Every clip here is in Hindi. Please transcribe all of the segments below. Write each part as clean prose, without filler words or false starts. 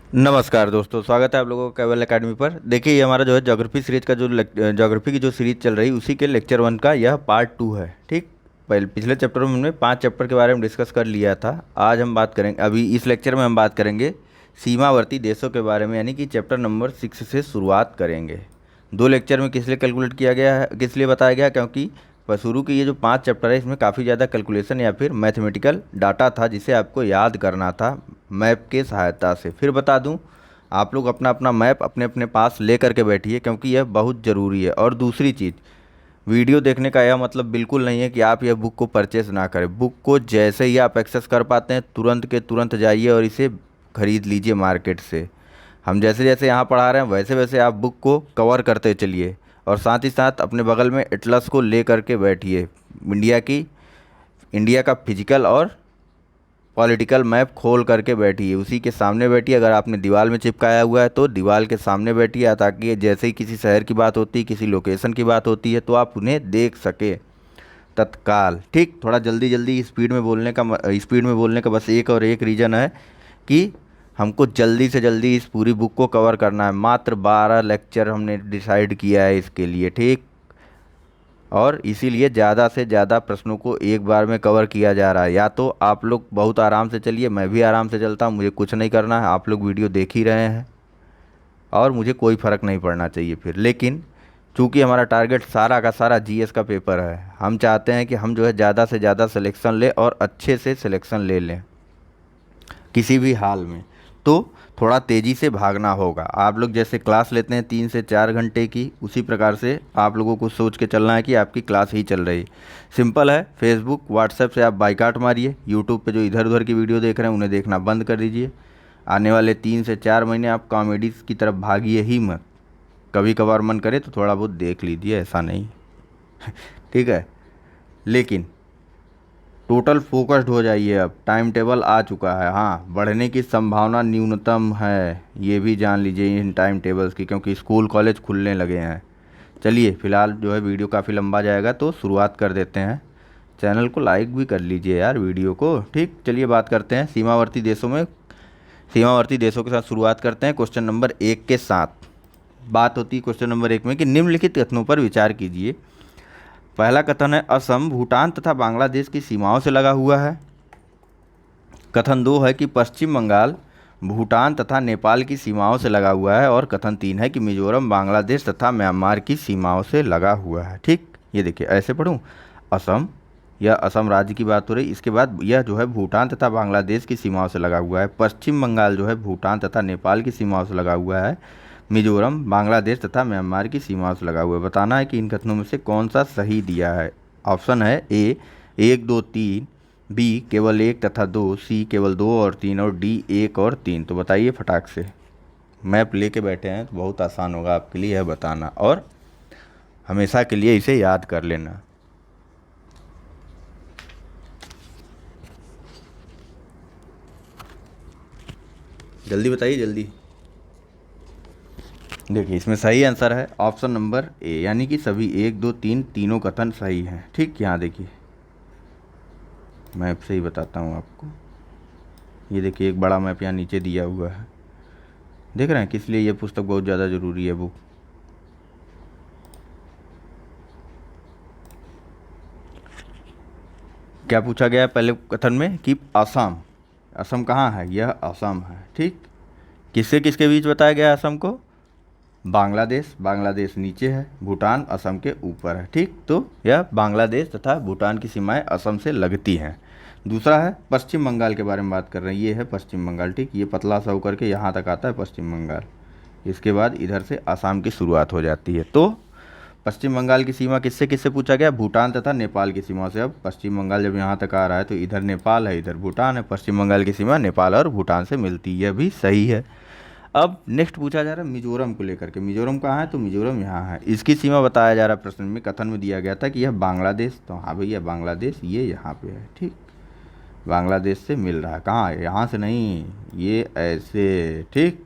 नमस्कार दोस्तों, स्वागत है आप लोगों का केवल एकेडमी पर। देखिए, ये हमारा जो है ज्योग्राफी सीरीज का जो ज्योग्राफी की जो सीरीज चल रही है उसी के लेक्चर 1 का यह पार्ट 2 है। ठीक, पहले पिछले चैप्टर में हमने 5 चैप्टर के बारे में डिस्कस कर लिया था। आज हम बात करेंगे, अभी इस लेक्चर में हम बात करेंगे सीमावर्ती देशों के बारे में, यानी कि चैप्टर नंबर 6 से शुरुआत करेंगे। 2 लेक्चर में किस लिए कैलकुलेट किया गया है, किस लिए बताया गया, क्योंकि शुरू के ये जो 5 चैप्टर है इसमें काफ़ी ज़्यादा कैलकुलेशन या फिर मैथमेटिकल डाटा था जिसे आपको याद करना था मैप के सहायता से। फिर बता दूं, आप लोग अपना अपना मैप अपने अपने पास ले करके बैठिए, क्योंकि यह बहुत ज़रूरी है। और दूसरी चीज़, वीडियो देखने का यह मतलब बिल्कुल नहीं है कि आप यह बुक को परचेज़ ना करें। बुक को जैसे ही आप एक्सेस कर पाते हैं तुरंत के तुरंत जाइए और इसे ख़रीद लीजिए मार्केट से। हम जैसे जैसे यहाँ पढ़ा रहे हैं वैसे वैसे आप बुक को कवर करते चलिए, और साथ ही साथ अपने बगल में एटलस को ले करके बैठिए। इंडिया का फिजिकल और पॉलिटिकल मैप खोल करके बैठिए, उसी के सामने बैठिए। अगर आपने दीवार में चिपकाया हुआ है तो दीवार के सामने बैठिए, ताकि जैसे ही किसी शहर की बात होती है, किसी लोकेशन की बात होती है, तो आप उन्हें देख सके तत्काल। ठीक, थोड़ा जल्दी जल्दी स्पीड में बोलने का बस एक और एक रीज़न है कि हमको जल्दी से जल्दी इस पूरी बुक को कवर करना है। मात्र 12 लेक्चर हमने डिसाइड किया है इसके लिए। ठीक, और इसीलिए ज़्यादा से ज़्यादा प्रश्नों को एक बार में कवर किया जा रहा है। या तो आप लोग बहुत आराम से चलिए, मैं भी आराम से चलता हूँ, मुझे कुछ नहीं करना है, आप लोग वीडियो देख ही रहे हैं और मुझे कोई फ़र्क नहीं पड़ना चाहिए फिर। लेकिन चूंकि हमारा टारगेट सारा का सारा जीएस का पेपर है, हम चाहते हैं कि हम जो है ज़्यादा से ज़्यादा सिलेक्शन लें और अच्छे से सिलेक्शन ले लें किसी भी हाल में। तो थोड़ा तेज़ी से भागना होगा। आप लोग जैसे क्लास लेते हैं 3 से 4 घंटे की, उसी प्रकार से आप लोगों को सोच के चलना है कि आपकी क्लास ही चल रही। सिंपल है, फेसबुक व्हाट्सएप से आप बाइकाट मारिए। यूट्यूब पे जो इधर उधर की वीडियो देख रहे हैं उन्हें देखना बंद कर दीजिए। आने वाले 3 से 4 महीने आप कॉमेडीज़ की तरफ भागिए ही मत। कभी कभार मन करे तो थोड़ा बहुत देख लीजिए, ऐसा नहीं। ठीक है, लेकिन टोटल फोकस्ड हो जाइए। अब टाइम टेबल आ चुका है, हाँ, बढ़ने की संभावना न्यूनतम है, ये भी जान लीजिए इन टाइम टेबल्स की, क्योंकि स्कूल कॉलेज खुलने लगे हैं। चलिए, फ़िलहाल जो है वीडियो काफ़ी लंबा जाएगा तो शुरुआत कर देते हैं। चैनल को लाइक भी कर लीजिए यार वीडियो को। ठीक, चलिए बात करते हैं सीमावर्ती देशों के साथ शुरुआत करते हैं क्वेश्चन नंबर 1 के साथ। बात होती है क्वेश्चन नंबर 1 में कि निम्नलिखित कथनों पर विचार कीजिए। पहला कथन है, असम भूटान तथा बांग्लादेश की सीमाओं से लगा हुआ है। कथन 2 है कि पश्चिम बंगाल भूटान तथा नेपाल की सीमाओं से लगा हुआ है। और कथन 3 है कि मिजोरम बांग्लादेश तथा म्यांमार की सीमाओं से लगा हुआ है। ठीक, ये देखिए ऐसे पढ़ूँ, असम, यह असम राज्य की बात हो रही, इसके बाद यह जो है भूटान तथा बांग्लादेश की सीमाओं से लगा हुआ है। पश्चिम बंगाल जो है भूटान तथा नेपाल की सीमाओं से लगा हुआ है। मिजोरम बांग्लादेश तथा म्यांमार की सीमाओं से लगा हुआ है। बताना है कि इन कथनों में से कौन सा सही दिया है। ऑप्शन है ए 1, 2, 3, बी केवल 1 तथा 2, सी केवल 2 और 3, और डी 1 और 3। तो बताइए फटाक से। मैप लेके बैठे हैं तो बहुत आसान होगा आपके लिए यह बताना, और हमेशा के लिए इसे याद कर लेना। जल्दी बताइए, जल्दी। देखिए, इसमें सही आंसर है ऑप्शन नंबर ए, यानी कि सभी 1, 2, 3 तीनों कथन सही हैं। ठीक, यहाँ देखिए, मैप से ही बताता हूँ आपको। ये देखिए, एक बड़ा मैप यहाँ नीचे दिया हुआ है, देख रहे हैं, किस लिए ये पुस्तक बहुत ज़्यादा ज़रूरी है बुक। क्या पूछा गया है पहले कथन में कि असम, असम कहाँ है, यह असम है। ठीक, किससे किसके बीच बताया गया है असम को, बांग्लादेश, बांग्लादेश नीचे है, भूटान असम के ऊपर है। ठीक, तो यह बांग्लादेश तथा भूटान की सीमाएं असम से लगती हैं। दूसरा है पश्चिम बंगाल के बारे में बात कर रहे हैं, ये है पश्चिम बंगाल। ठीक, ये पतला सा होकर के यहाँ तक आता है पश्चिम बंगाल, इसके बाद इधर से असम की शुरुआत हो जाती है। तो पश्चिम बंगाल की सीमा किससे किससे पूछा गया, भूटान तथा नेपाल की सीमा से। अब पश्चिम बंगाल जब यहाँ तक आ रहा है तो इधर नेपाल है, इधर भूटान है, पश्चिम बंगाल की सीमा नेपाल और भूटान से मिलती है, यह भी सही है। अब नेक्स्ट पूछा जा रहा है मिजोरम को लेकर के। मिजोरम कहाँ है, तो मिजोरम यहाँ है, इसकी सीमा बताया जा रहा है। प्रश्न में कथन में दिया गया था कि यह बांग्लादेश, तो हाँ भैया बांग्लादेश ये यहाँ पे है। ठीक, बांग्लादेश से मिल रहा है, कहाँ है, यहाँ से नहीं, ये ऐसे। ठीक,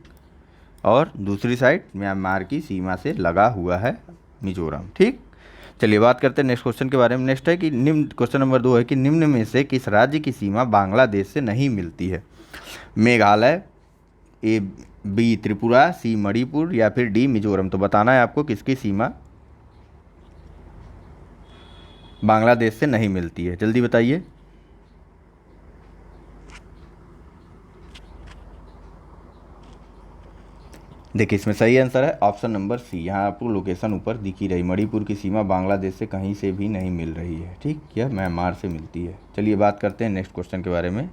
और दूसरी साइड म्यांमार की सीमा से लगा हुआ है मिजोरम। ठीक, चलिए बात करते हैं नेक्स्ट क्वेश्चन के बारे में। नेक्स्ट है कि निम्न, क्वेश्चन नंबर 2 है कि निम्न में से किस राज्य की सीमा बांग्लादेश से नहीं मिलती है। मेघालय, ए बी त्रिपुरा, सी मणिपुर या फिर डी मिजोरम। तो बताना है आपको किसकी सीमा बांग्लादेश से नहीं मिलती है, जल्दी बताइए। देखिए इसमें सही आंसर है ऑप्शन नंबर सी। यहाँ आपको लोकेशन ऊपर दिखी रही, मणिपुर की सीमा बांग्लादेश से कहीं से भी नहीं मिल रही है, ठीक, यह म्यांमार से मिलती है। चलिए बात करते हैं नेक्स्ट क्वेश्चन के बारे में।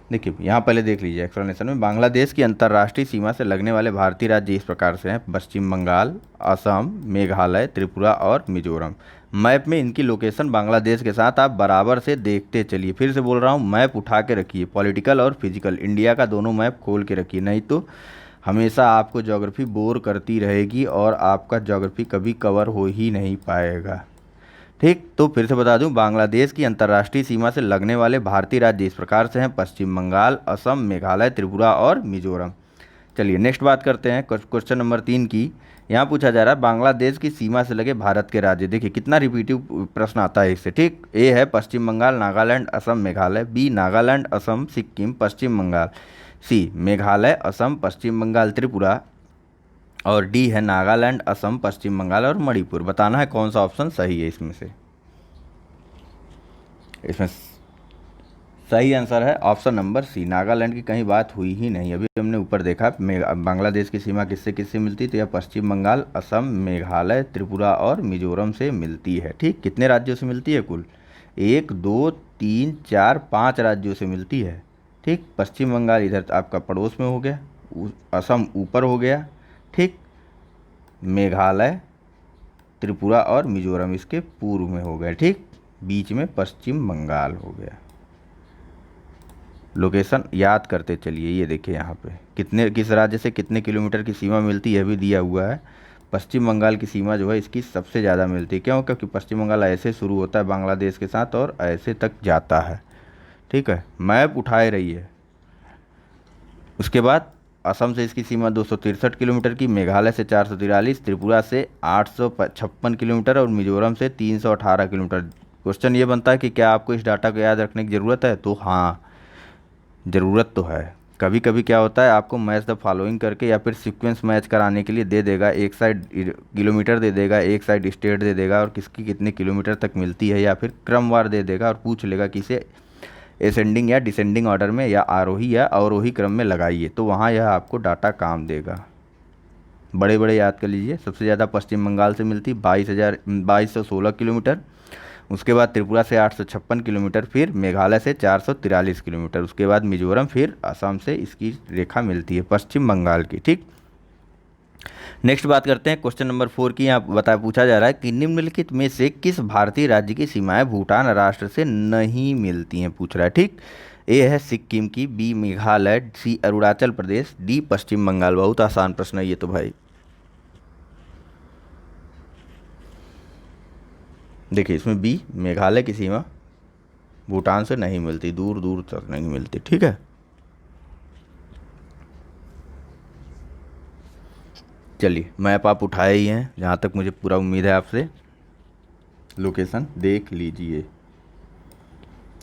देखिए यहाँ पहले देख लीजिए एक्सप्लेनेशन में, बांग्लादेश की अंतर्राष्ट्रीय सीमा से लगने वाले भारतीय राज्य इस प्रकार से हैं: पश्चिम बंगाल, असम, मेघालय, त्रिपुरा और मिजोरम। मैप में इनकी लोकेशन बांग्लादेश के साथ आप बराबर से देखते चलिए। फिर से बोल रहा हूँ, मैप उठा के रखिए, पॉलिटिकल और फिजिकल इंडिया का दोनों मैप खोल के रखिए, नहीं तो हमेशा आपको ज्योग्राफी बोर करती रहेगी और आपका ज्योग्राफी कभी कवर हो ही नहीं पाएगा, ठीक। तो फिर से बता दूं, बांग्लादेश की अंतर्राष्ट्रीय सीमा से लगने वाले भारतीय राज्य इस प्रकार से हैं: पश्चिम बंगाल, असम, मेघालय, त्रिपुरा और मिजोरम। चलिए नेक्स्ट बात करते हैं क्वेश्चन नंबर 3 की। यहाँ पूछा जा रहा है बांग्लादेश की सीमा से लगे भारत के राज्य। देखिए कितना रिपीटिव प्रश्न आता है इससे, ठीक। ए है पश्चिम बंगाल, नागालैंड, असम, मेघालय। बी नागालैंड, असम, सिक्किम, पश्चिम बंगाल। सी मेघालय, असम, पश्चिम बंगाल, त्रिपुरा। और डी है नागालैंड, असम, पश्चिम बंगाल और मणिपुर। बताना है कौन सा ऑप्शन सही है इसमें से। इसमें सही आंसर है ऑप्शन नंबर सी, नागालैंड की कहीं बात हुई ही नहीं। अभी हमने ऊपर देखा बांग्लादेश की सीमा किससे किससे मिलती, तो यह पश्चिम बंगाल, असम, मेघालय, त्रिपुरा और मिजोरम से मिलती है, ठीक। कितने राज्यों से मिलती है कुल? 1 2 3 4 5 राज्यों से मिलती है, ठीक। पश्चिम बंगाल इधर आपका पड़ोस में हो गया, असम ऊपर हो गया, ठीक। मेघालय, त्रिपुरा और मिजोरम इसके पूर्व में हो गए, ठीक। बीच में पश्चिम बंगाल हो गया। लोकेशन याद करते चलिए। ये देखिए यहाँ पे कितने किस राज्य से कितने किलोमीटर की सीमा मिलती है भी दिया हुआ है। पश्चिम बंगाल की सीमा जो है इसकी सबसे ज़्यादा मिलती है, क्यों? क्योंकि पश्चिम बंगाल ऐसे शुरू होता है बांग्लादेश के साथ और ऐसे तक जाता है, ठीक है। मैप उठाए रहिए। उसके बाद असम से इसकी सीमा 263 किलोमीटर की, मेघालय से 443, त्रिपुरा से 856 किलोमीटर और मिजोरम से 318 किलोमीटर। क्वेश्चन ये बनता है कि क्या आपको इस डाटा को याद रखने की ज़रूरत है? तो हाँ, ज़रूरत तो है। कभी कभी क्या होता है, आपको मैच द फॉलोइंग करके या फिर सीक्वेंस मैच कराने के लिए दे देगा, एक साइड किलोमीटर दे देगा, एक साइड स्टेट दे देगा और किसकी कितने किलोमीटर तक मिलती है, या फिर क्रमवार दे देगा और पूछ लेगा कि इसे असेंडिंग या डिसेंडिंग ऑर्डर में या आरोही या अवरोही क्रम में लगाइए, तो वहाँ यह आपको डाटा काम देगा। बड़े बड़े याद कर लीजिए। सबसे ज़्यादा पश्चिम बंगाल से मिलती 2216 किलोमीटर, उसके बाद त्रिपुरा से 856 किलोमीटर, फिर मेघालय से 443 किलोमीटर, उसके बाद मिजोरम, फिर असम से इसकी रेखा मिलती है पश्चिम बंगाल की, ठीक। नेक्स्ट बात करते हैं क्वेश्चन नंबर 4 की। यहाँ पूछा जा रहा है कि निम्नलिखित में से किस भारतीय राज्य की सीमाएं भूटान राष्ट्र से नहीं मिलती हैं, पूछ रहा है, ठीक। ए है सिक्किम की, बी मेघालय, सी अरुणाचल प्रदेश, डी पश्चिम बंगाल। बहुत आसान प्रश्न है ये तो भाई। देखिए इसमें बी मेघालय की सीमा भूटान से नहीं मिलती, दूर दूर तक नहीं मिलती, ठीक है। चलिए मैप आप उठाए ही हैं, जहाँ तक मुझे पूरा उम्मीद है आपसे। लोकेशन देख लीजिए।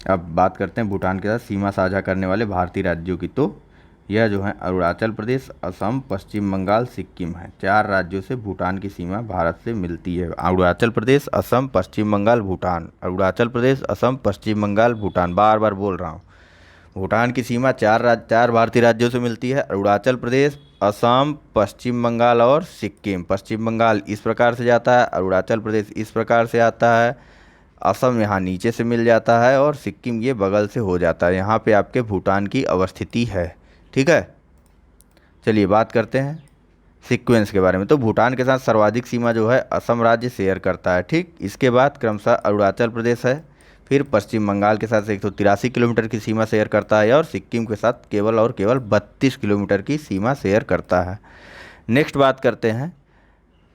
अब बात करते हैं भूटान के साथ सीमा साझा करने वाले भारतीय राज्यों की। तो यह जो है अरुणाचल प्रदेश, असम, पश्चिम बंगाल, सिक्किम है। 4 राज्यों से भूटान की सीमा भारत से मिलती है। अरुणाचल प्रदेश, असम, पश्चिम बंगाल, भूटान। अरुणाचल प्रदेश, असम, पश्चिम बंगाल, भूटान। बार बार बोल रहा हूँ, भूटान की सीमा 4 भारतीय राज्यों से मिलती है: अरुणाचल प्रदेश, असम, पश्चिम बंगाल और सिक्किम। पश्चिम बंगाल इस प्रकार से जाता है, अरुणाचल प्रदेश इस प्रकार से आता है, असम यहाँ नीचे से मिल जाता है और सिक्किम ये बगल से हो जाता है। यहाँ पे आपके भूटान की अवस्थिति है, ठीक है। चलिए बात करते हैं सीक्वेंस के बारे में। तो भूटान के साथ सर्वाधिक सीमा जो है असम राज्य शेयर करता है, ठीक। इसके बाद क्रमशः अरुणाचल प्रदेश है, फिर पश्चिम बंगाल के साथ 183 किलोमीटर की सीमा शेयर करता है और सिक्किम के साथ केवल और केवल 32 किलोमीटर की सीमा शेयर करता है। नेक्स्ट बात करते हैं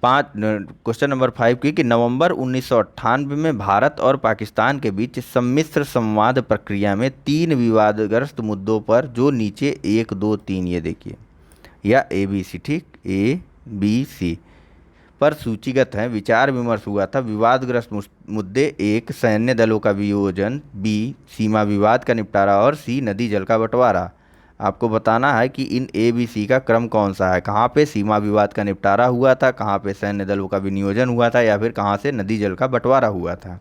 क्वेश्चन नंबर 5 की, कि नवंबर 1998 में भारत और पाकिस्तान के बीच सम्मिश्र संवाद प्रक्रिया में 3 विवादग्रस्त मुद्दों पर, जो नीचे 1 2 3 ये देखिए, या ABC, ठीक, ABC पर सूचीगत हैं, विचार विमर्श हुआ था। विवादग्रस्त मुद्दे: 1 सैन्य दलों का वियोजन, बी सीमा विवाद का निपटारा और सी नदी जल का बंटवारा। आपको बताना है कि इन ए बी सी का क्रम कौन सा है, कहाँ पे सीमा विवाद का निपटारा हुआ था, कहाँ पे सैन्य दलों का विनियोजन हुआ था, या फिर कहाँ से नदी जल का बंटवारा हुआ था।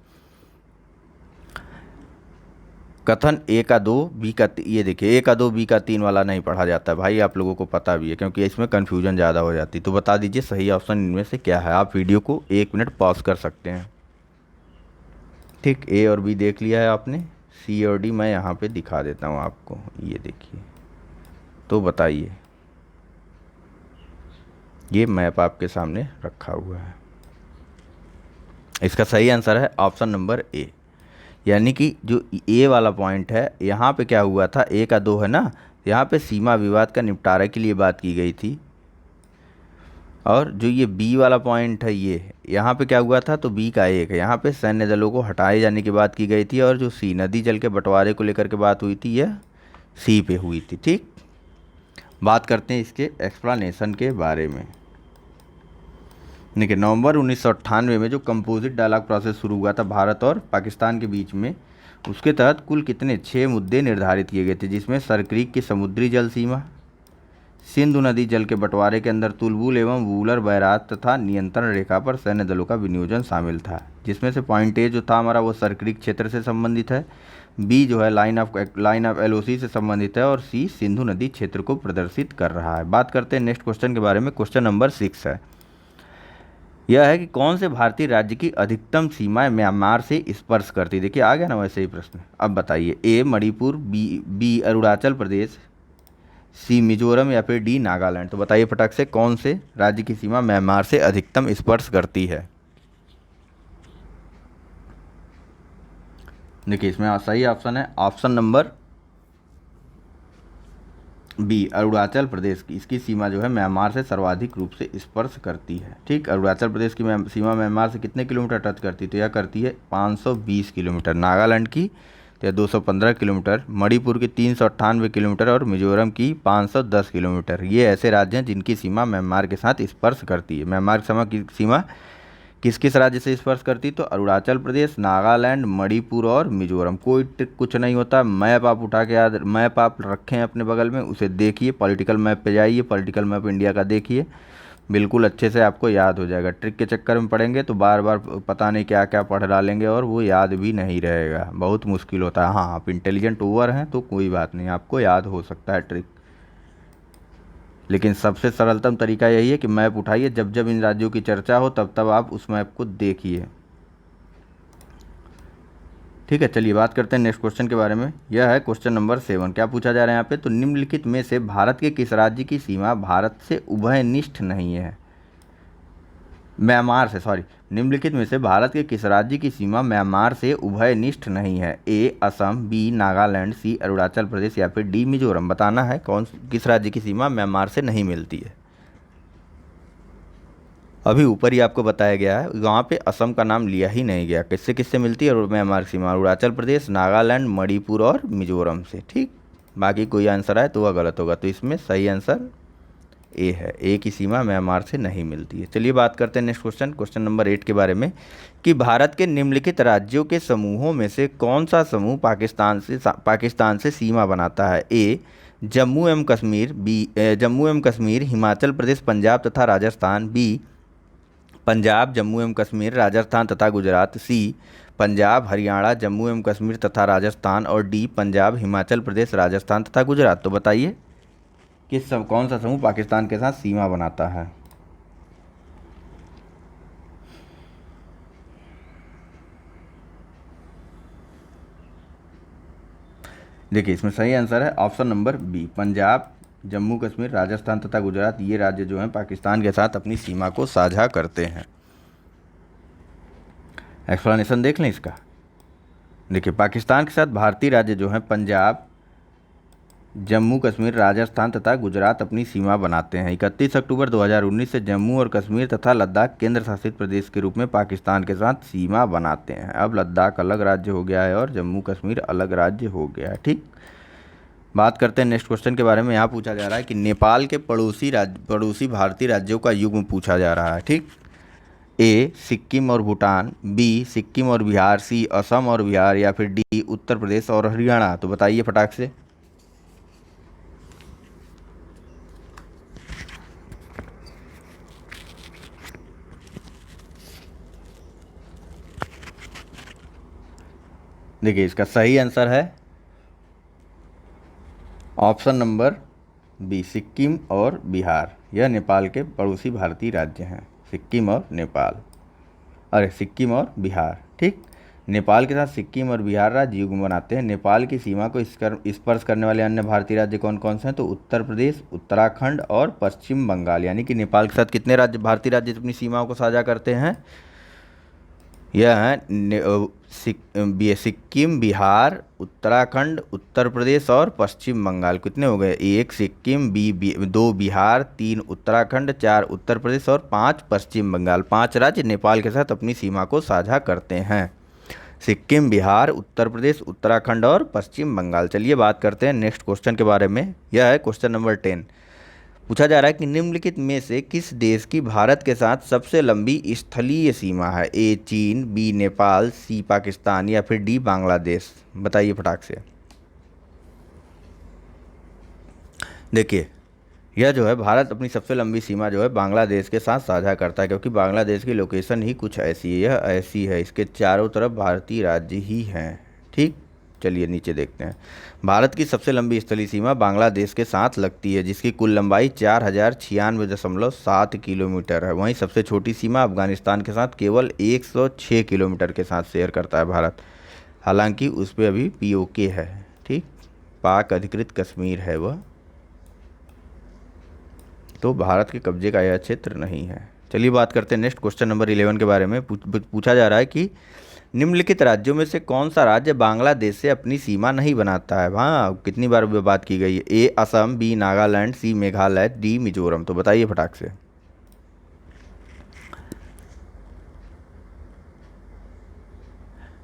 कथन ए का 2 बी का ये देखिए, ए का 2 बी का 3 वाला नहीं पढ़ा जाता भाई, आप लोगों को पता भी है, क्योंकि इसमें कन्फ्यूजन ज़्यादा हो जाती। तो बता दीजिए सही ऑप्शन इनमें से क्या है। आप वीडियो को 1 मिनट पॉज कर सकते हैं। ठीक, ए और बी देख लिया है आपने, सी और डी मैं यहाँ पे दिखा देता हूँ आपको, ये देखिए। तो बताइए, ये मैप आपके सामने रखा हुआ है। इसका सही आंसर है ऑप्शन नंबर ए, यानी कि जो ए वाला पॉइंट है, यहाँ पे क्या हुआ था, ए का 2 है ना, यहाँ पे सीमा विवाद का निपटारा के लिए बात की गई थी। और जो ये बी वाला पॉइंट है, ये यहाँ पे क्या हुआ था, तो बी का 1 है, यहाँ पे सैन्य दलों को हटाए जाने की बात की गई थी। और जो सी नदी जल के बंटवारे को लेकर के बात हुई थी, यह सी पे हुई थी। ठीक, बात करते हैं इसके एक्सप्लेनेशन के बारे में। देखिए, नवंबर 1998 में जो कंपोजिट डायलॉग प्रोसेस शुरू हुआ था भारत और पाकिस्तान के बीच में, उसके तहत कुल कितने 6 मुद्दे निर्धारित किए गए थे, जिसमें सरक्रीक की समुद्री जल सीमा, सिंधु नदी जल के बंटवारे के अंदर तुलबुल एवं वूलर बैराज तथा नियंत्रण रेखा पर सैन्य दलों का विनियोजन शामिल था। जिसमें से पॉइंट ए जो था हमारा, वो सरक्रीक क्षेत्र से संबंधित है, बी जो है लाइन ऑफ एलओसी से संबंधित है, और सी सिंधु नदी क्षेत्र को प्रदर्शित कर रहा है। बात करते हैं नेक्स्ट क्वेश्चन के बारे में। क्वेश्चन नंबर 6 है, यह है कि कौन से भारतीय राज्य की अधिकतम सीमाएं म्यांमार से स्पर्श करती। देखिए आ गया ना वैसे ही प्रश्न। अब बताइए, ए मणिपुर, बी अरुणाचल प्रदेश, सी मिजोरम, या फिर डी नागालैंड। तो बताइए फटाक से, कौन से राज्य की सीमा म्यांमार से अधिकतम स्पर्श करती है। देखिए, इसमें सही ऑप्शन है option number B, Arunachal Pradesh की, इसकी सीमा जो है म्यांमार से सर्वाधिक रूप से स्पर्श करती है। ठीक, अरुणाचल प्रदेश की सीमा म्यांमार से कितने किलोमीटर टच करती है, तो यह करती है 520 किलोमीटर। नागालैंड की तो 215 किलोमीटर, मणिपुर की 398 किलोमीटर, और मिजोरम की 510 किलोमीटर। ये ऐसे राज्य हैं जिनकी सीमा म्यांमार के साथ स्पर्श करती है। म्यांमार की सीमा किस किस राज्य से स्पर्श करती, तो अरुणाचल प्रदेश, नागालैंड, मणिपुर और मिजोरम। कोई ट्रिक कुछ नहीं होता, मैप आप उठा के याद, मैप आप रखें अपने बगल में, उसे देखिए, पॉलिटिकल मैप पे जाइए, पॉलिटिकल मैप इंडिया का देखिए, बिल्कुल अच्छे से आपको याद हो जाएगा। ट्रिक के चक्कर में पढ़ेंगे तो बार बार पता नहीं क्या क्या पढ़ डालेंगे और वो याद भी नहीं रहेगा, बहुत मुश्किल होता है। हाँ, आप इंटेलिजेंट ओवर हैं तो कोई बात नहीं, आपको याद हो सकता है ट्रिक, लेकिन सबसे सरलतम तरीका यही है कि मैप उठाइए, जब जब इन राज्यों की चर्चा हो तब तब आप उस मैप को देखिए। ठीक है, चलिए बात करते हैं नेक्स्ट क्वेश्चन के बारे में। यह है क्वेश्चन नंबर 7। क्या पूछा जा रहा है यहाँ पे, तो निम्नलिखित में से भारत के किस राज्य की सीमा भारत से उभयनिष्ठ नहीं है, म्यांमार से, सॉरी, निम्नलिखित में से भारत के किस राज्य की सीमा म्यांमार से उभयनिष्ठ नहीं है। ए असम, बी नागालैंड, सी अरुणाचल प्रदेश, या फिर डी मिजोरम। बताना है किस राज्य की सीमा म्यांमार से नहीं मिलती है। अभी ऊपर ही आपको बताया गया है, वहाँ पे असम का नाम लिया ही नहीं गया। किससे किससे मिलती है, और म्यांमार की सीमा अरुणाचल प्रदेश, नागालैंड, मणिपुर और मिजोरम से। ठीक, बाकी कोई आंसर आए तो वह गलत होगा, तो इसमें सही आंसर ए है, ए की सीमा म्यांमार से नहीं मिलती है। चलिए बात करते हैं नेक्स्ट क्वेश्चन, क्वेश्चन नंबर 8 के बारे में, कि भारत के निम्नलिखित राज्यों के समूहों में से कौन सा समूह पाकिस्तान से सीमा बनाता है। ए जम्मू एवं कश्मीर, बी जम्मू एवं कश्मीर, हिमाचल प्रदेश, पंजाब तथा राजस्थान, बी पंजाब, जम्मू एवं कश्मीर, राजस्थान तथा गुजरात, सी पंजाब, हरियाणा, जम्मू एवं कश्मीर तथा राजस्थान, और डी पंजाब, हिमाचल प्रदेश, राजस्थान तथा गुजरात। तो बताइए कौन सा समूह पाकिस्तान के साथ सीमा बनाता है। देखिए, इसमें सही आंसर है option number B, Punjab, Jammu Kashmir, Rajasthan तथा गुजरात। ये राज्य जो हैं पाकिस्तान के साथ अपनी सीमा को साझा करते हैं। एक्सप्लेनेशन देख लें इसका। देखिए, पाकिस्तान के साथ भारतीय राज्य जो हैं पंजाब, जम्मू कश्मीर, राजस्थान तथा गुजरात अपनी सीमा बनाते हैं। 31 अक्टूबर 2019 से जम्मू और कश्मीर तथा लद्दाख केंद्र शासित प्रदेश के रूप में पाकिस्तान के साथ सीमा बनाते हैं। अब लद्दाख अलग राज्य हो गया है और जम्मू कश्मीर अलग राज्य हो गया है। ठीक, बात करते हैं नेक्स्ट क्वेश्चन के बारे में। यहाँ पूछा जा रहा है कि नेपाल के पड़ोसी भारतीय राज्यों का युग्म पूछा जा रहा है। ठीक, ए सिक्किम और भूटान, बी सिक्किम और बिहार, सी असम और बिहार, या फिर डी उत्तर प्रदेश और हरियाणा। तो बताइए फटाक से। देखिए इसका सही आंसर है ऑप्शन नंबर बी, सिक्किम और बिहार। यह नेपाल के पड़ोसी भारतीय राज्य हैं, सिक्किम और नेपाल, अरे सिक्किम और बिहार। ठीक, नेपाल के साथ सिक्किम और बिहार राज्य युग्म बनाते हैं। नेपाल की सीमा को स्पर्श करने वाले अन्य भारतीय राज्य कौन कौन से हैं? तो उत्तर प्रदेश, उत्तराखंड और पश्चिम बंगाल। यानी कि नेपाल के साथ कितने राज्य, भारतीय राज्य अपनी सीमाओं को साझा करते हैं? यह है सिक्किम, बिहार, उत्तराखंड, उत्तर प्रदेश और पश्चिम बंगाल। कितने हो गए? एक सिक्किम, दो बिहार, तीन उत्तराखंड, चार उत्तर प्रदेश और पांच पश्चिम बंगाल। पांच राज्य नेपाल के साथ अपनी सीमा को साझा करते हैं, सिक्किम, बिहार, उत्तर प्रदेश, उत्तराखंड और पश्चिम बंगाल। चलिए बात करते हैं नेक्स्ट क्वेश्चन के बारे में। यह है क्वेश्चन नंबर 10। पूछा जा रहा है कि निम्नलिखित में से किस देश की भारत के साथ सबसे लंबी स्थलीय सीमा है? ए चीन, बी नेपाल, सी पाकिस्तान या फिर डी बांग्लादेश। बताइए फटाक से। देखिए यह जो है भारत अपनी सबसे लंबी सीमा जो है बांग्लादेश के साथ साझा करता है, क्योंकि बांग्लादेश की लोकेशन ही कुछ ऐसी है, यह ऐसी है, इसके चारों तरफ भारतीय राज्य ही हैं। ठीक, चलिए नीचे देखते हैं। भारत की सबसे लंबी स्थलीय सीमा बांग्लादेश के साथ लगती है, जिसकी कुल लंबाई 4096.7 किलोमीटर है। वहीं सबसे छोटी सीमा अफगानिस्तान के साथ केवल 106 किलोमीटर के साथ शेयर करता है भारत। हालांकि उस पर अभी पीओके है, ठीक, पाक अधिकृत कश्मीर है वह, तो भारत के कब्जे का यह क्षेत्र नहीं है। चलिए बात करते हैं नेक्स्ट क्वेश्चन नंबर 11 के बारे में। पूछा जा रहा है कि निम्नलिखित राज्यों में से कौन सा राज्य बांग्लादेश से अपनी सीमा नहीं बनाता है? हाँ, कितनी बार बात की गई है। ए असम, बी नागालैंड, सी मेघालय, डी मिजोरम। तो बताइए फटाक से।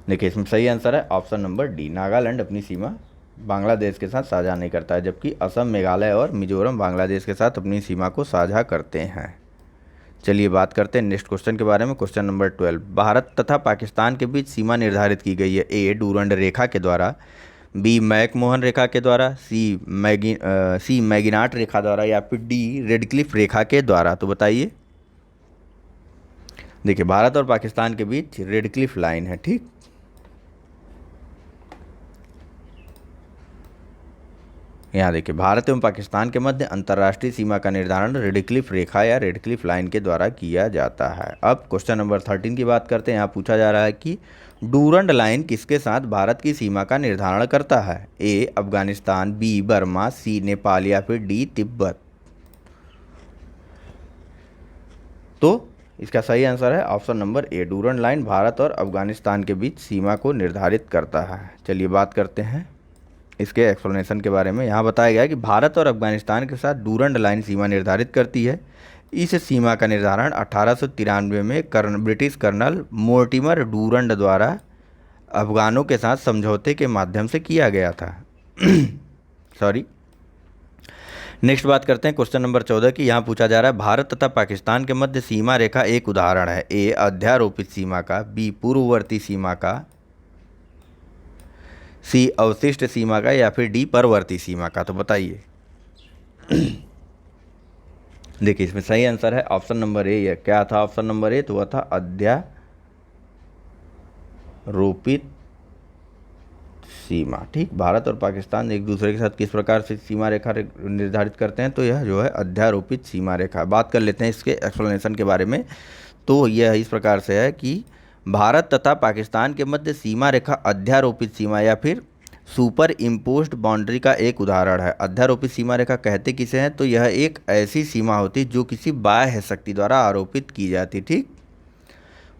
देखिए इसमें सही आंसर है ऑप्शन नंबर डी, नागालैंड अपनी सीमा बांग्लादेश के साथ साझा नहीं करता है, जबकि असम, मेघालय और मिजोरम बांग्लादेश के साथ अपनी सीमा को साझा करते हैं। चलिए बात करते हैं नेक्स्ट क्वेश्चन के बारे में। Question number 12। भारत तथा पाकिस्तान के बीच सीमा निर्धारित की गई है। ए डूरंड रेखा के द्वारा, बी मैकमोहन रेखा के द्वारा, सी मैगिनाट रेखा द्वारा या फिर डी रेडक्लिफ रेखा के द्वारा। तो बताइए। देखिए भारत और पाकिस्तान के बीच रेडक्लिफ लाइन है, ठीक, यहाँ देखिए भारत एवं पाकिस्तान के मध्य अंतर्राष्ट्रीय सीमा का निर्धारण रेडक्लिफ रेखा या रेडक्लिफ लाइन के द्वारा किया जाता है। अब क्वेश्चन नंबर 13 की बात करते हैं। यहाँ पूछा जा रहा है कि डूरंड लाइन किसके साथ भारत की सीमा का निर्धारण करता है? ए अफगानिस्तान, बी बर्मा, सी नेपाल या फिर डी तिब्बत। तो इसका सही आंसर है option number A, Durand line Bharat और अफगानिस्तान के बीच सीमा को निर्धारित करता है। चलिए बात करते हैं इसके एक्सप्लेनेशन के बारे में। यहाँ बताया गया है कि भारत और अफगानिस्तान के साथ डूरंड लाइन सीमा निर्धारित करती है। इस सीमा का निर्धारण 1893 में ब्रिटिश कर्नल मोर्टिमर डूरंड द्वारा अफगानों के साथ समझौते के माध्यम से किया गया था। सॉरी। नेक्स्ट बात करते हैं क्वेश्चन नंबर 14 की। यहाँ पूछा जा रहा है भारत तथा पाकिस्तान के मध्य सीमा रेखा एक उदाहरण है। ए अध्यारोपित सीमा का, बी पूर्ववर्ती सीमा का, सी अवशिष्ट सीमा का या फिर डी परवर्ती सीमा का। तो बताइए। देखिए इसमें सही आंसर है ऑप्शन नंबर ए। यह क्या था? ऑप्शन नंबर ए तो वह था अध्यारोपित सीमा। ठीक, भारत और पाकिस्तान एक दूसरे के साथ किस प्रकार से सीमा रेखा निर्धारित करते हैं? तो यह जो है अध्यारोपित सीमा रेखा। बात कर लेते हैं इसके एक्सप्लेनेशन के बारे में। तो यह इस प्रकार से है कि भारत तथा पाकिस्तान के मध्य सीमा रेखा अध्यारोपित सीमा या फिर सुपर इम्पोज्ड बाउंड्री का एक उदाहरण है। अध्यारोपित सीमा रेखा कहते किसे हैं? तो यह एक ऐसी सीमा होती जो किसी बाह्य शक्ति द्वारा आरोपित की जाती। ठीक,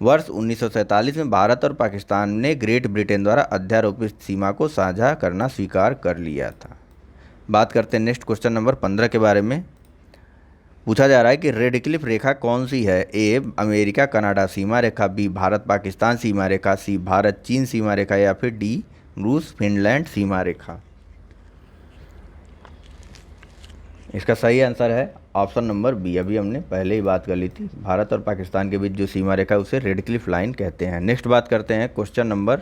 वर्ष 1947 में भारत और पाकिस्तान ने ग्रेट ब्रिटेन द्वारा अध्यारोपित सीमा को साझा करना स्वीकार कर लिया था। बात करते हैं नेक्स्ट क्वेश्चन नंबर 15 के बारे में। पूछा जा रहा है कि रेडक्लिफ रेखा कौन सी है? ए अमेरिका कनाडा सीमा रेखा, बी भारत पाकिस्तान सीमा रेखा, सी भारत चीन सीमा रेखा या फिर डी रूस फिनलैंड सीमा रेखा। इसका सही आंसर है ऑप्शन नंबर बी। अभी हमने पहले ही बात कर ली थी, भारत और पाकिस्तान के बीच जो सीमा रेखा है उसे रेडक्लिफ लाइन कहते हैं। नेक्स्ट बात करते हैं क्वेश्चन नंबर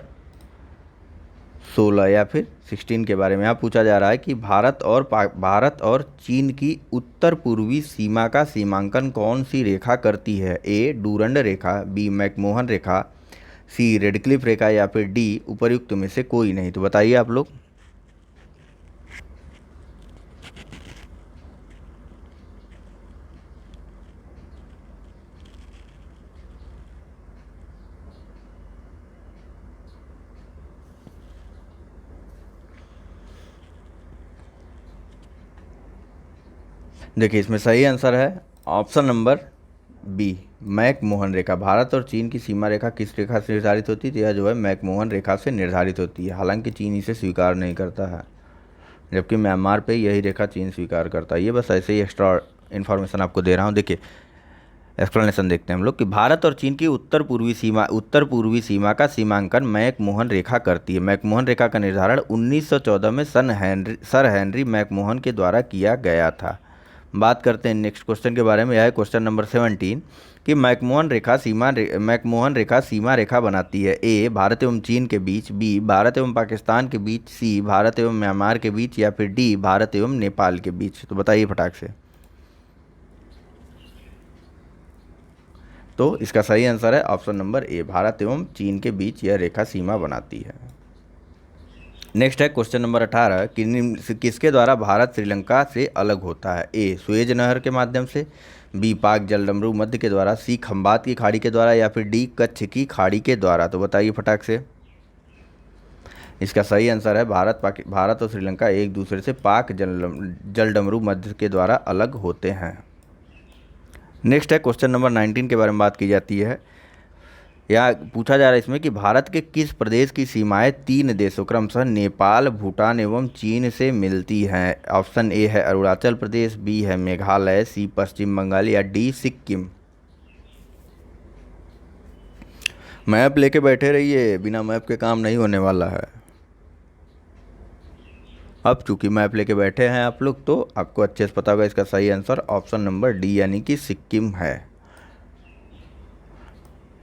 16 या फिर 16 के बारे में। यहाँ पूछा जा रहा है कि भारत और चीन की उत्तर पूर्वी सीमा का सीमांकन कौन सी रेखा करती है? ए डूरंड रेखा, बी मैकमोहन रेखा, सी रेडक्लिफ रेखा या फिर डी उपर्युक्त में से कोई नहीं। तो बताइए आप लोग। देखिए इसमें सही आंसर है ऑप्शन नंबर बी, मैकमोहन रेखा। भारत और चीन की सीमा रेखा किस रेखा से निर्धारित होती है? तो यह जो है मैकमोहन रेखा से निर्धारित होती है। हालांकि चीन इसे स्वीकार नहीं करता है, जबकि म्यांमार पे यही रेखा चीन स्वीकार करता है। ये बस ऐसे ही एक्स्ट्रा इन्फॉर्मेशन आपको दे रहा हूँ। देखिए एक्सप्लेनेशन देखते हैं हम लोग कि भारत और चीन की उत्तर पूर्वी सीमा का सीमांकन मैकमोहन रेखा करती है। मैकमोहन रेखा का निर्धारण 1914 में सर हेनरी मैकमोहन के द्वारा किया गया था। बात करते हैं नेक्स्ट क्वेश्चन के बारे में। यह है क्वेश्चन नंबर 17 कि मैकमोहन रेखा सीमा रेखा बनाती है। ए भारत एवं चीन के बीच, बी भारत एवं पाकिस्तान के बीच, सी भारत एवं म्यांमार के बीच, या फिर डी भारत एवं नेपाल के बीच। तो बताइए फटाक से। तो इसका सही आंसर है ऑप्शन नंबर ए, भारत एवं चीन के बीच यह रेखा सीमा बनाती है। नेक्स्ट है क्वेश्चन नंबर 18 कि निम्न से किसके द्वारा भारत श्रीलंका से अलग होता है? ए सुएज नहर के माध्यम से, बी पाक जलडमरू मध्य के द्वारा, सी खंबात की खाड़ी के द्वारा, या फिर डी कच्छ की खाड़ी के द्वारा। तो बताइए फटाक से। इसका सही आंसर है भारत और श्रीलंका एक दूसरे से पाक जलडमरू मध्य के द्वारा अलग होते हैं। नेक्स्ट है क्वेश्चन नंबर 19 के बारे में बात की जाती है। या पूछा जा रहा है इसमें कि भारत के किस प्रदेश की सीमाएं तीन देशों क्रमशः नेपाल, भूटान एवं चीन से मिलती हैं? ऑप्शन ए है अरुणाचल प्रदेश, बी है मेघालय, सी पश्चिम बंगाल, या डी सिक्किम। मैप लेके बैठे रहिए, बिना मैप के काम नहीं होने वाला है। अब चूंकि मैप लेके बैठे हैं आप लोग, तो आपको अच्छे से पता होगा इसका सही आंसर ऑप्शन नंबर डी यानी कि सिक्किम है।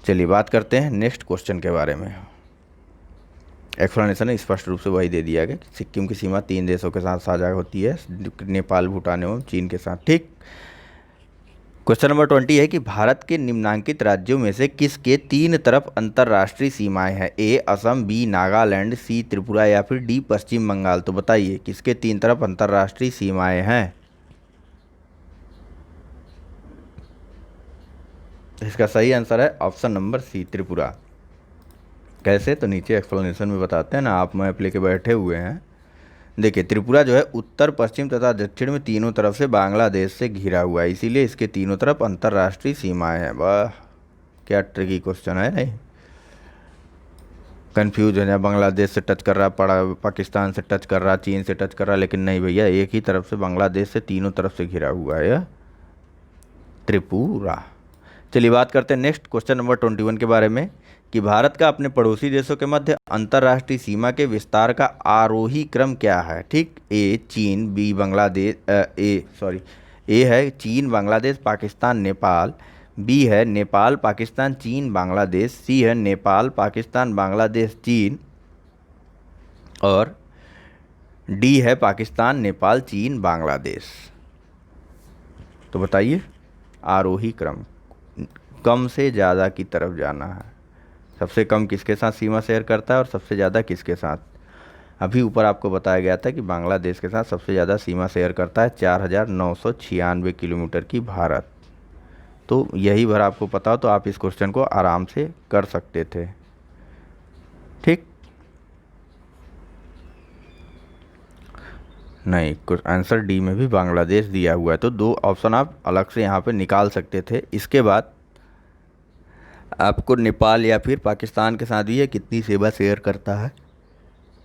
चलिए बात करते हैं नेक्स्ट क्वेश्चन के बारे में। एक्सप्लेनेशन स्पष्ट रूप से वही दे दिया गया कि सिक्किम की सीमा तीन देशों के साथ साझा होती है, नेपाल, भूटान एवं चीन के साथ। ठीक। क्वेश्चन नंबर 20 है कि भारत के निम्नांकित राज्यों में से किसके तीन तरफ अंतर्राष्ट्रीय सीमाएं हैं? ए असम, बी नागालैंड, सी त्रिपुरा, या फिर डी पश्चिम बंगाल। तो बताइए किसके तीन तरफ अंतर्राष्ट्रीय सीमाएं हैं? इसका सही आंसर है ऑप्शन नंबर सी त्रिपुरा। कैसे? तो नीचे एक्सप्लेनेशन में बताते हैं ना, आप मैप लेके बैठे हुए हैं। देखिए त्रिपुरा जो है उत्तर, पश्चिम तथा दक्षिण में तीनों तरफ से बांग्लादेश से घिरा हुआ है, इसीलिए इसके तीनों तरफ अंतर्राष्ट्रीय सीमाएं हैं। वाह क्या ट्रिकी क्वेश्चन है। नहीं कंफ्यूज है, बांग्लादेश से टच कर रहा, पड़ा पाकिस्तान से टच कर रहा, चीन से टच कर रहा, लेकिन नहीं भैया, एक ही तरफ से बांग्लादेश से तीनों तरफ से घिरा हुआ है यह त्रिपुरा। चलिए बात करते हैं नेक्स्ट क्वेश्चन नंबर 21 के बारे में कि भारत का अपने पड़ोसी देशों के मध्य अंतर्राष्ट्रीय सीमा के विस्तार का आरोही क्रम क्या है? ठीक। ए चीन, बी बांग्लादेश, ए है चीन, बांग्लादेश, पाकिस्तान, नेपाल, बी है नेपाल, पाकिस्तान, चीन, बांग्लादेश, सी है नेपाल, पाकिस्तान, बांग्लादेश, चीन, और डी है पाकिस्तान, नेपाल, चीन, बांग्लादेश। तो बताइए आरोही क्रम, कम से ज़्यादा की तरफ जाना है। सबसे कम किसके साथ सीमा शेयर करता है और सबसे ज़्यादा किसके साथ? अभी ऊपर आपको बताया गया था कि बांग्लादेश के साथ सबसे ज़्यादा सीमा शेयर करता है 4,996 किलोमीटर की भारत। तो यही भर आपको पता हो तो आप इस क्वेश्चन को आराम से कर सकते थे। ठीक। नहीं, कुछ आंसर डी में भी बांग्लादेश दिया हुआ है, तो दो ऑप्शन आप अलग से यहाँ पे निकाल सकते थे। इसके बाद आपको नेपाल या फिर पाकिस्तान के साथ भी ये कितनी सीमा शेयर करता है,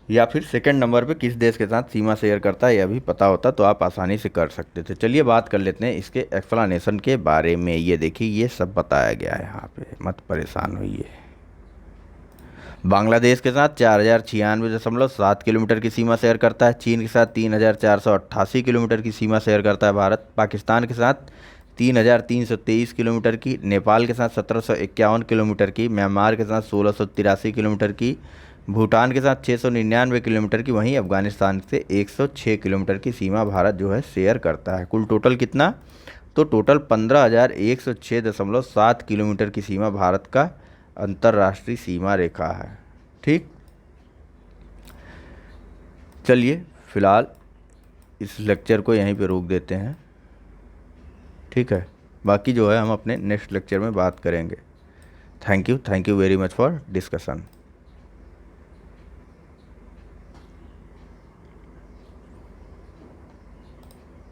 या फिर सेकंड नंबर पे किस देश के साथ सीमा शेयर करता है, यह भी पता होता तो आप आसानी से कर सकते थे। चलिए बात कर लेते हैं इसके एक्सप्लेनेशन के बारे में। ये देखिए ये सब बताया गया है यहाँ पे, मत परेशान होइए। बांग्लादेश के साथ 4,096.7 किलोमीटर की सीमा शेयर करता है। चीन के साथ 3,488 किलोमीटर की सीमा शेयर करता है भारत। पाकिस्तान के साथ 3,323 किलोमीटर की, नेपाल के साथ 1,751 किलोमीटर की, म्यांमार के साथ 1,683 किलोमीटर की, भूटान के साथ 699 किलोमीटर की, वहीं अफगानिस्तान से 106 किलोमीटर की सीमा भारत जो है शेयर करता है। कुल टोटल कितना? तो टोटल 15,106.7 किलोमीटर की सीमा भारत का अंतर्राष्ट्रीय सीमा रेखा है। ठीक, चलिए फिलहाल इस लेक्चर को यहीं पे रोक देते हैं। ठीक है, बाकी जो है हम अपने नेक्स्ट लेक्चर में बात करेंगे। Thank you very much for discussion.